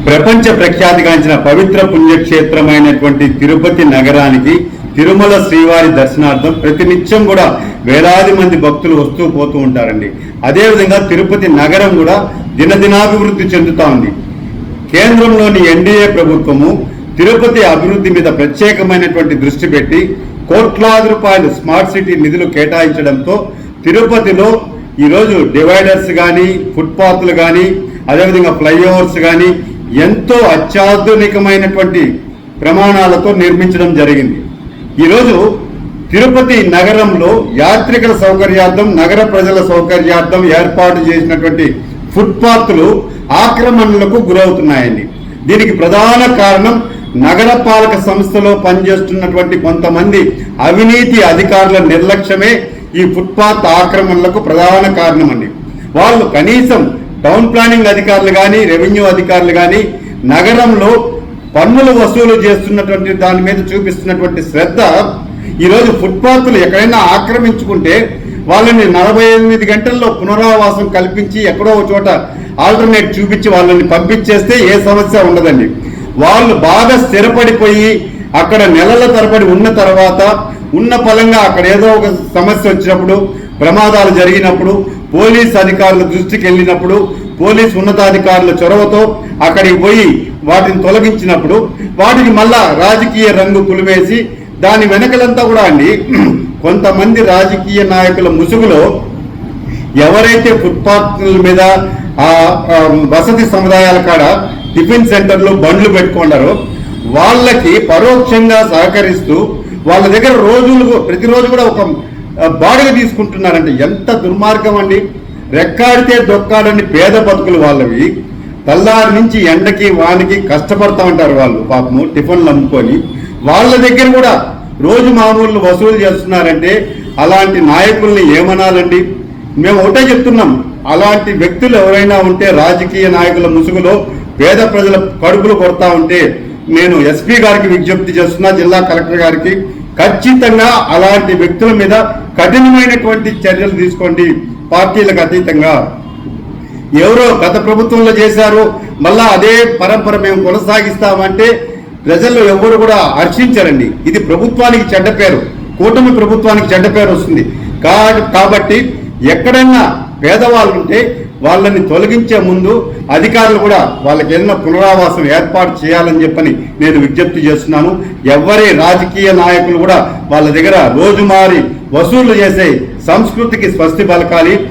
ప్రపంచ ప్రఖ్యాతిగాంచిన పవిత్ర పుణ్యక్షేత్రమైనటువంటి తిరుపతి నగరానికి తిరుమల శ్రీవారి దర్శనార్థం ప్రతినిత్యం కూడా వేలాది మంది భక్తులు వస్తూ పోతూ ఉంటారండి. అదేవిధంగా తిరుపతి నగరం కూడా దినదినాభివృద్ధి చెందుతా ఉంది. కేంద్రంలోని ఎన్డీఏ ప్రభుత్వము తిరుపతి అభివృద్ధి మీద ప్రత్యేకమైనటువంటి దృష్టి పెట్టి కోట్లాది రూపాయలు స్మార్ట్ సిటీ నిధులు కేటాయించడంతో తిరుపతిలో ఈరోజు డివైడర్స్ కానీ, ఫుట్పాత్లు కానీ, అదేవిధంగా ఫ్లైఓవర్స్ కానీ ఎంతో అత్యాధునికమైనటువంటి ప్రమాణాలతో నిర్మించడం జరిగింది. ఈరోజు తిరుపతి నగరంలో యాత్రికుల సౌకర్యార్థం, నగర ప్రజల సౌకర్యార్థం ఏర్పాటు చేసినటువంటి ఫుట్పాత్లు ఆక్రమణలకు గురవుతున్నాయండి. దీనికి ప్రధాన కారణం నగరపాలక సంస్థలో పనిచేస్తున్నటువంటి కొంతమంది అవినీతి అధికారుల నిర్లక్ష్యమే ఈ ఫుట్పాత్ ఆక్రమణలకు ప్రధాన కారణం అండి. వాళ్ళు కనీసం టౌన్ ప్లానింగ్ అధికారులు కానీ, రెవెన్యూ అధికారులు కానీ నగరంలో పన్నులు వసూలు చేస్తున్నటువంటి దాని మీద చూపిస్తున్నటువంటి శ్రద్ధ ఈరోజు ఫుట్పాత్లు ఎక్కడైనా ఆక్రమించుకుంటే వాళ్ళని 48 గంటల్లో పునరావాసం కల్పించి ఎక్కడో ఒక చోట ఆల్టర్నేట్ చూపించి వాళ్ళని పంపించేస్తే ఏ సమస్య ఉండదండి. వాళ్ళు బాగా స్థిరపడిపోయి అక్కడ నెలల తరబడి ఉన్న తర్వాత ఉన్న ఫలంగా అక్కడ ఏదో ఒక సమస్య వచ్చినప్పుడు, ప్రమాదాలు జరిగినప్పుడు, పోలీస్ అధికారుల దృష్టికి వెళ్ళినప్పుడు, పోలీస్ ఉన్నతాధికారుల చొరవతో అక్కడికి పోయి వాటిని తొలగించినప్పుడు వాటిని మళ్ళా రాజకీయ రంగు పులివేసి దాని వెనకలంతా కూడా అండి కొంతమంది రాజకీయ నాయకుల ముసుగులో ఎవరైతే ఫుట్పాత్ల మీద వసతి సముదాయాల కాడ టిఫిన్ సెంటర్లు బండ్లు పెట్టుకున్నారో వాళ్ళకి పరోక్షంగా సహకరిస్తూ వాళ్ళ దగ్గర ప్రతిరోజు కూడా ఒక బాడుగ తీసుకుంటున్నారంటే ఎంత దుర్మార్గం అండి. రెక్కాడితే దొక్కాడని పేద బతుకులు వాళ్ళవి. తెల్లారి నుంచి ఎండకి వానికి కష్టపడతా ఉంటారు వాళ్ళు, పాపము టిఫిన్లు అమ్ముకొని. వాళ్ళ దగ్గర కూడా రోజు మామూలు వసూలు చేస్తున్నారంటే అలాంటి నాయకుల్ని ఏమనాలండి? మేము ఒకటే చెప్తున్నాం, అలాంటి వ్యక్తులు ఎవరైనా ఉంటే రాజకీయ నాయకుల ముసుగులో పేద ప్రజల కడుపులు కొడతా ఉంటే నేను ఎస్పీ గారికి విజ్ఞప్తి చేస్తున్నా, జిల్లా కలెక్టర్ గారికి, ఖచ్చితంగా అలాంటి వ్యక్తుల మీద కఠినమైనటువంటి చర్యలు తీసుకోండి. పార్టీలకు అతీతంగా ఎవరో గత ప్రభుత్వంలో చేశారు, మళ్ళా అదే పరంపర మేము కొనసాగిస్తామంటే ప్రజలు ఎవరు కూడా హర్షించారండి. ఇది ప్రభుత్వానికి చెడ్డ పేరు, కూటమి ప్రభుత్వానికి చెడ్డ పేరు వస్తుంది. కాబట్టి ఎక్కడైనా పేదవాళ్ళు ఉంటే వాళ్ళని తొలగించే ముందు అధికారులు కూడా వాళ్ళకి ఏదైనా పునరావాసం ఏర్పాటు చేయాలని చెప్పని నేను విజ్ఞప్తి చేస్తున్నాను. ఎవరి రాజకీయ నాయకులు కూడా వాళ్ళ దగ్గర రోజుమారి వసూళ్లు చేసే సంస్కృతికి స్వస్తి పలకాలి.